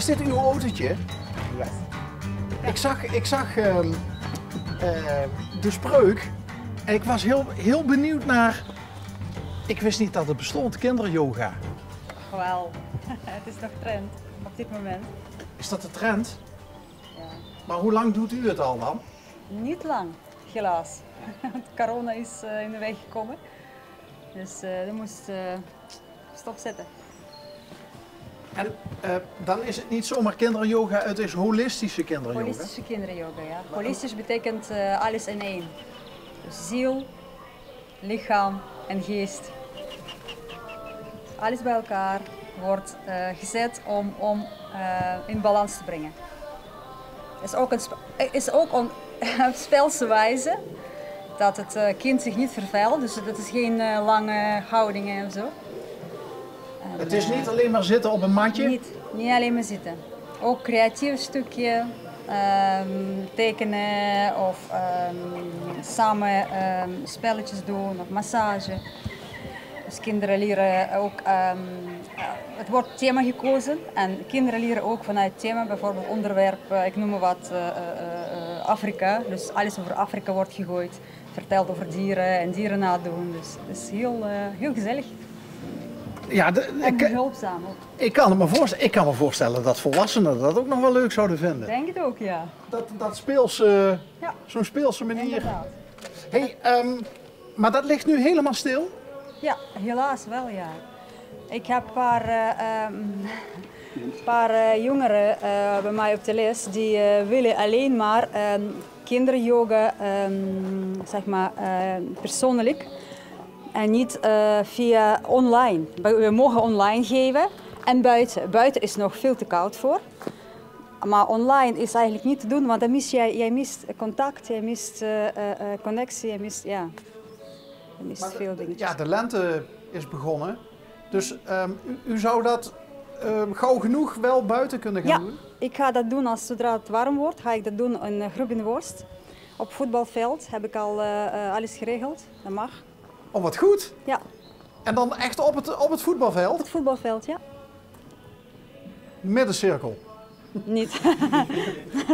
Is dit uw autootje? Ja. Ik zag de spreuk en ik was heel benieuwd naar... Ik wist niet dat het bestond, kinderyoga. Wel, het is nog trend op dit moment. Is dat de trend? Ja. Maar hoe lang doet u het al dan? Niet lang, helaas. Want corona is in de weg gekomen. Dus dat moest stopzetten. En dan is het niet zomaar kinderyoga, het is holistische kinderyoga. Holistische kinderyoga, ja. Holistisch betekent alles in één. Dus ziel, lichaam en geest. Alles bij elkaar wordt gezet om in balans te brengen. Het is ook op speelse wijze dat het kind zich niet vervuilt. Dus dat is geen lange houdingen en zo. En, Het is niet alleen maar zitten op een matje? Niet alleen maar zitten. Ook creatief stukje, tekenen of samen spelletjes doen of massage. Dus kinderen leren ook, het wordt thema gekozen en kinderen leren ook vanuit het thema, bijvoorbeeld onderwerp, ik noem maar wat, Afrika. Dus alles over Afrika wordt gegooid, verteld over dieren en dieren nadoen. Dus het is heel gezellig. Ja, En behulpzaam ook. ik kan me voorstellen dat volwassenen dat ook nog wel leuk zouden vinden. Ik denk het ook, ja. Dat speelse, Ja. zo'n speelse manier. Inderdaad. Hey, maar dat ligt nu helemaal stil? Ja, helaas wel, ja. Ik heb een paar jongeren bij mij op de les die willen alleen maar kinderyoga, zeg maar, persoonlijk en niet via online. We mogen online geven en buiten. Buiten is nog veel te koud voor. Maar online is eigenlijk niet te doen, want dan mis jij mist contact, jij mist connectie, jij mist, ja. Je mist veel dingen. Ja, de lente is begonnen. Dus u zou dat gauw genoeg wel buiten kunnen gaan doen? Ik ga dat doen zodra het warm wordt. Ga ik dat doen in Groebenworst. Op voetbalveld heb ik al alles geregeld. Dat mag. Oh, wat goed. Ja. En dan echt op het voetbalveld? Op het voetbalveld, ja. Middencirkel? Niet.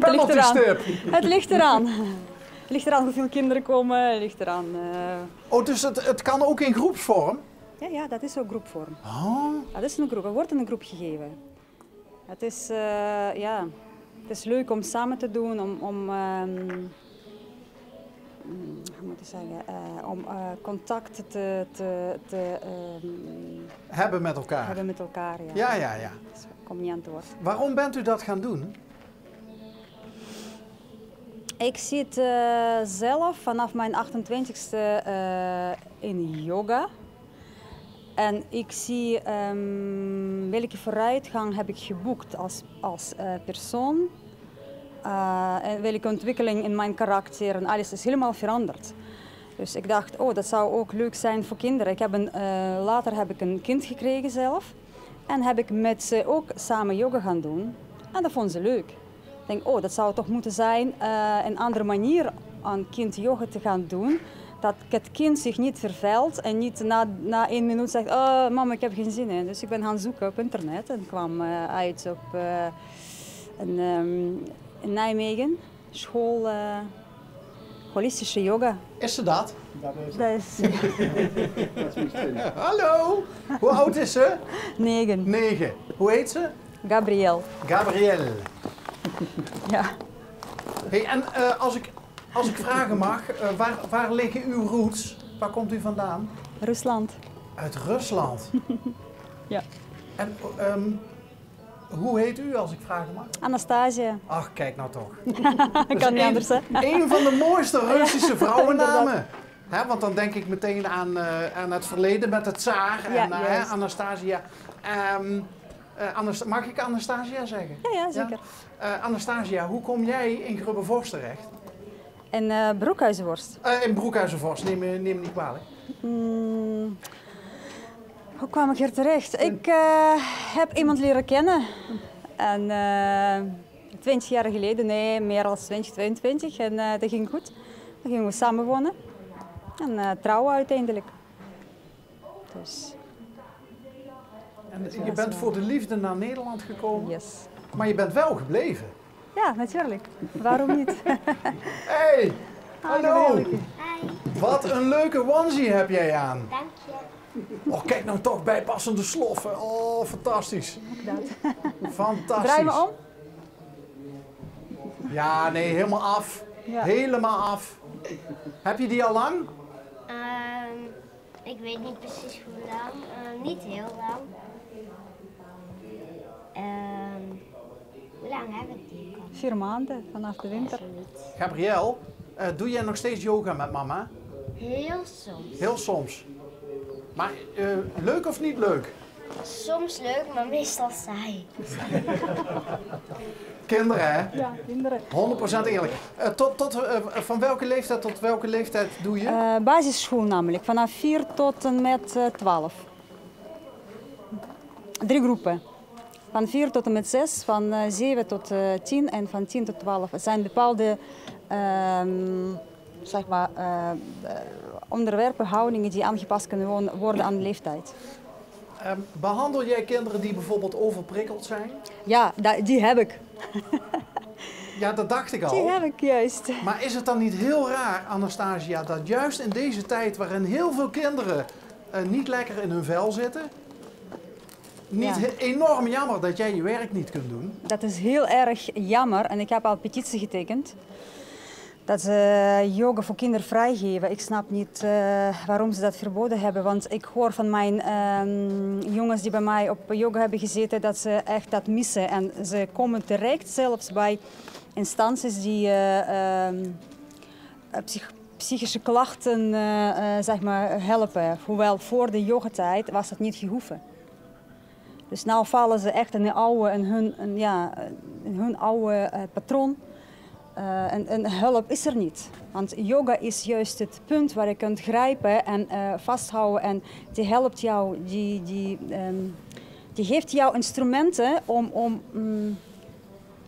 Penalty stip? Het ligt eraan. Het ligt eraan hoeveel kinderen komen. Het ligt eraan... Oh, dus het kan ook in groepsvorm? Ja, dat is ook groepvorm. Oh. Dat is een groep. Er wordt in een groep gegeven. Het is, het is leuk om samen te doen, hoe moet ik zeggen, om contact te hebben met elkaar? Hebben met elkaar, ja. Ja. Dus kom niet aan het woord. Waarom bent u dat gaan doen? Ik zit zelf vanaf mijn 28e in yoga. En ik zie welke vooruitgang heb ik geboekt als persoon. En welke ontwikkeling in mijn karakter en alles is helemaal veranderd. Dus ik dacht, oh, dat zou ook leuk zijn voor kinderen. Later heb ik een kind gekregen zelf. En heb ik met ze ook samen yoga gaan doen. En dat vonden ze leuk. Ik denk, oh, dat zou toch moeten zijn een andere manier aan kind yoga te gaan doen. Dat het kind zich niet vervuilt en niet na 1 minuut zegt, oh mama, ik heb geen zin in. Dus ik ben gaan zoeken op internet en kwam uit op in Nijmegen, school holistische yoga. Is ze dat? Dat is Hallo, hoe oud is ze? 9. 9. Hoe heet ze? Gabriel. Gabrielle. Ja. Hey, en als ik vragen mag, waar liggen uw roots? Waar komt u vandaan? Rusland. Uit Rusland? Ja. En hoe heet u, als ik vragen mag? Anastasia. Ach, kijk nou toch. Kan niet anders, hè? Een van de mooiste Russische vrouwennamen. Want dan denk ik meteen aan het verleden met het tsaar en Anastasia. Mag ik Anastasia zeggen? Ja, zeker. Anastasia, hoe kom jij in Grubbevorst terecht? In Broekhuizenvorst. In Broekhuizenvorst, neem me niet kwalijk. Hoe kwam ik hier terecht? Ik heb iemand leren kennen. En 20 jaar geleden, nee, meer dan 2022. En dat ging goed. Dan gingen we samen wonen. En trouwen uiteindelijk. Dus, En je bent voor de liefde naar Nederland gekomen? yes. Maar je bent wel gebleven. Ja, natuurlijk. Waarom niet? Hey, hallo. geweldig. Hi, Wat een leuke onesie heb jij aan. dank je. Oh, kijk nou toch, bijpassende sloffen. Oh, fantastisch. Dat. Fantastisch. Draai me om. Ja, nee, helemaal af. Ja. Helemaal af. Heb je die al lang? Ik weet niet precies hoe lang. Niet heel lang. Hoe lang heb ik die? 4 maanden vanaf de winter. Gabriel, doe jij nog steeds yoga met mama? Heel soms. Heel soms. Maar leuk of niet leuk? Soms leuk, maar meestal saai. Kinderen, hè? Ja, kinderen. 100% eerlijk. Van welke leeftijd tot welke leeftijd doe je? Basisschool namelijk, vanaf 4 tot en met 12. 3 groepen. Van 4 tot en met 6, van 7 tot 10 en van 10 tot 12. Het zijn bepaalde zeg maar, onderwerpen, houdingen die aangepast kunnen worden aan de leeftijd. Behandel jij kinderen die bijvoorbeeld overprikkeld zijn? Ja, die heb ik. Ja, dat dacht ik al. Die heb ik juist. Maar is het dan niet heel raar, Anastasia, dat juist in deze tijd waarin heel veel kinderen niet lekker in hun vel zitten, niet Ja. enorm jammer dat jij je werk niet kunt doen? Dat is heel erg jammer en ik heb al petitie getekend. Dat ze yoga voor kinderen vrijgeven. Ik snap niet waarom ze dat verboden hebben. Want ik hoor van mijn jongens die bij mij op yoga hebben gezeten dat ze echt dat missen. En ze komen terecht zelfs bij instanties die psychische klachten zeg maar, helpen. Hoewel voor de yogatijd was dat niet gehoeven. Dus nu vallen ze echt in hun oude patroon. En hulp is er niet. Want yoga is juist het punt waar je kunt grijpen en vasthouden. En die helpt jou, die geeft jou instrumenten om hoe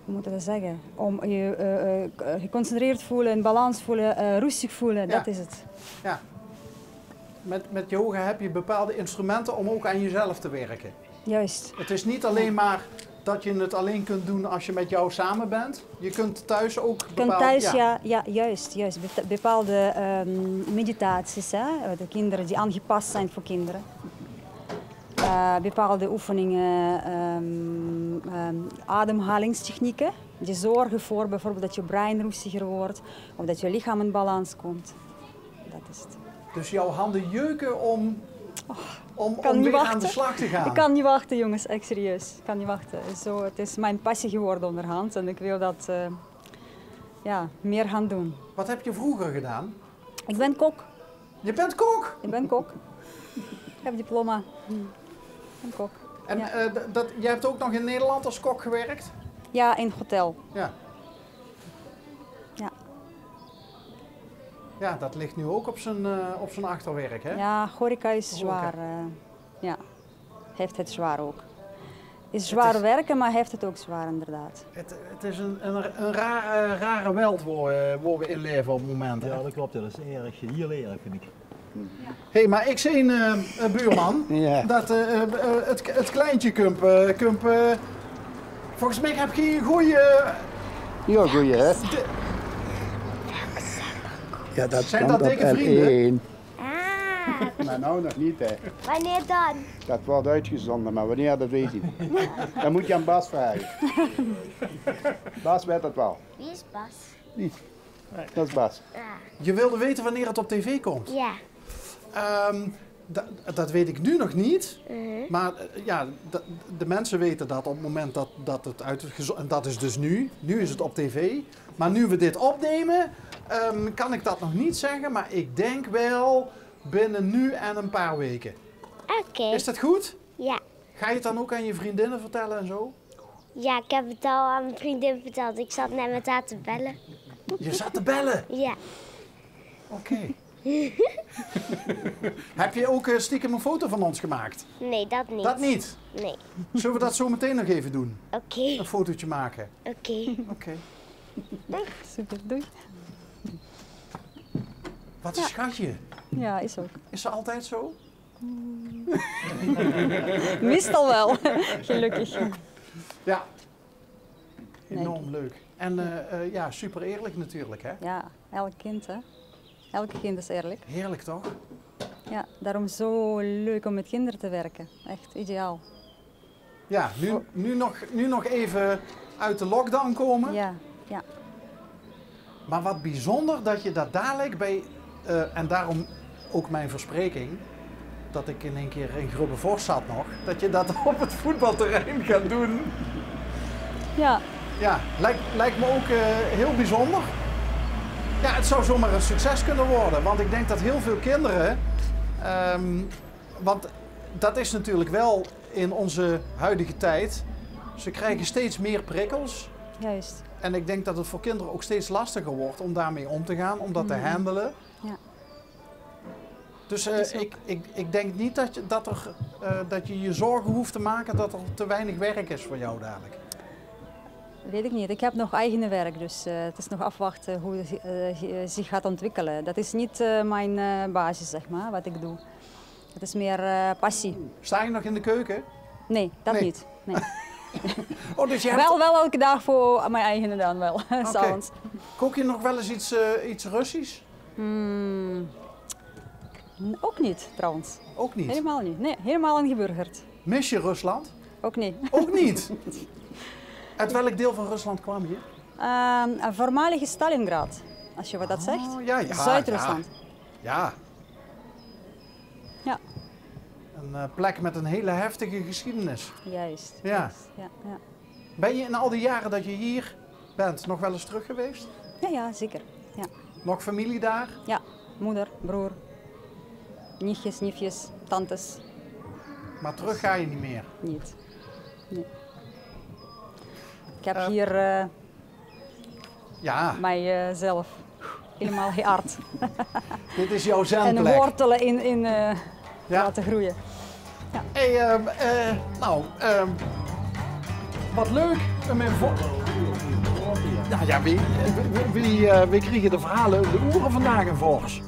moet ik dat zeggen? Om je geconcentreerd voelen, in balans voelen, rustig voelen, Ja. dat is het. Ja. Met yoga heb je bepaalde instrumenten om ook aan jezelf te werken. Juist. Het is niet alleen maar dat je het alleen kunt doen als je met jou samen bent. Je kunt thuis ook Je kunt thuis, ja, juist. Bepaalde meditaties, hè? De kinderen die aangepast zijn voor kinderen. Bepaalde oefeningen, ademhalingstechnieken. Die zorgen voor bijvoorbeeld dat je brein rustiger wordt of dat je lichaam in balans komt. Dat is het. Dus jouw handen jeuken om kan niet weer aan wachten. de slag te gaan. Ik kan niet wachten, jongens, echt serieus. Ik kan niet wachten. Zo, het is mijn passie geworden onderhand en ik wil dat meer gaan doen. Wat heb je vroeger gedaan? Ik ben kok. Je bent kok! Ik ben kok. Ik heb diploma. Ik ben kok. En Ja. jij hebt ook nog in Nederland als kok gewerkt? Ja, in het hotel. Ja. Ja. Ja, dat ligt nu ook op zijn achterwerk, hè? Ja, horeca is Horeca. zwaar. Ja, heeft het zwaar ook. Is zwaar is- werken, maar heeft het ook zwaar inderdaad. Het is een rare wereld waar we in leven op het moment. Ja, dat klopt. Dat is heel erg, vind ik. Hé, maar ik zie een buurman Ja. dat het kleintje volgens mij heb je een goede. Ja, goeie hè? De- Ja, dat Zijn stond dat op dikke vrienden? L1. Ah, Maar nou nog niet hè. wanneer dan? Dat wordt uitgezonden, maar wanneer dat weet ik niet. Dan moet je aan Bas vragen. Bas weet dat wel. Wie is Bas? Niet. Dat is Bas. Je wilde weten wanneer het op tv komt. Ja. Dat weet ik nu nog niet. Maar de mensen weten dat op het moment dat het uitgezonden. En dat is dus nu. Nu is het op tv. Maar nu we dit opnemen, kan ik dat nog niet zeggen. Maar ik denk wel binnen nu en een paar weken. Oké. Is dat goed? Ja. Ga je het dan ook aan je vriendinnen vertellen en zo? Ja, ik heb het al aan mijn vriendin verteld. Ik zat net met haar te bellen. Je zat te bellen. Ja. Oké. Heb je ook stiekem een foto van ons gemaakt? Nee, dat niet. Dat niet. Nee. Zullen we dat zo meteen nog even doen? Oké. Een fotootje maken. Oké. Oké. Super, doei. Wat een schatje. Ja, is ook. Is ze altijd zo? Meestal wel, gelukkig. Ja. Nee. Enorm leuk. En ja, super eerlijk natuurlijk, hè? Ja, elk kind, hè. Elke kind is eerlijk. Heerlijk toch? Ja, daarom zo leuk om met kinderen te werken. Echt ideaal. Ja, nu nog even uit de lockdown komen. Ja, ja. Maar wat bijzonder dat je dat dadelijk bij, en daarom ook mijn verspreking, dat ik in één keer in Grubbevoort zat nog, dat je dat op het voetbalterrein gaat doen. Ja, Ja, lijkt me ook heel bijzonder. Ja, het zou zomaar een succes kunnen worden, want ik denk dat heel veel kinderen, want dat is natuurlijk wel in onze huidige tijd, ze krijgen steeds meer prikkels. juist. En ik denk dat het voor kinderen ook steeds lastiger wordt om daarmee om te gaan, om dat te handelen. Ja. Dus is ook- ik denk niet dat je je zorgen hoeft te maken dat er te weinig werk is voor jou dadelijk. Weet ik niet. Ik heb nog eigen werk, dus het is nog afwachten hoe het zich gaat ontwikkelen. Dat is niet mijn basis, zeg maar, wat ik doe. Het is meer passie. Sta je nog in de keuken? Nee, dat Nee. niet. Nee. Oh, dus je hebt, Wel elke dag voor mijn eigen dan wel, s'avonds. kook je nog wel eens iets Russisch? Ook niet, trouwens. Ook niet. Helemaal niet. Nee, helemaal ingeburgerd. Mis je Rusland? Ook niet. Ook niet. Uit welk deel van Rusland kwam je? Een voormalige Stalingrad, als je wat dat zegt. Oh, ja, Zuid-Rusland. Ja. Ja. Een plek met een hele heftige geschiedenis. Juist. Ja. juist. Ja, ja. Ben je in al die jaren dat je hier bent nog wel eens terug geweest? Ja, zeker. Ja. Nog familie daar? Ja, moeder, broer, nichtjes, niefjes, tantes, Maar terug ga je niet meer. niet. Nee. Ik heb hier Ja, mijzelf helemaal geaard dit is jouw en zendplek. wortelen in Ja. laten groeien. Hey, wat leuk. Ja, wie kregen de verhalen over de oeren vandaag in Vors?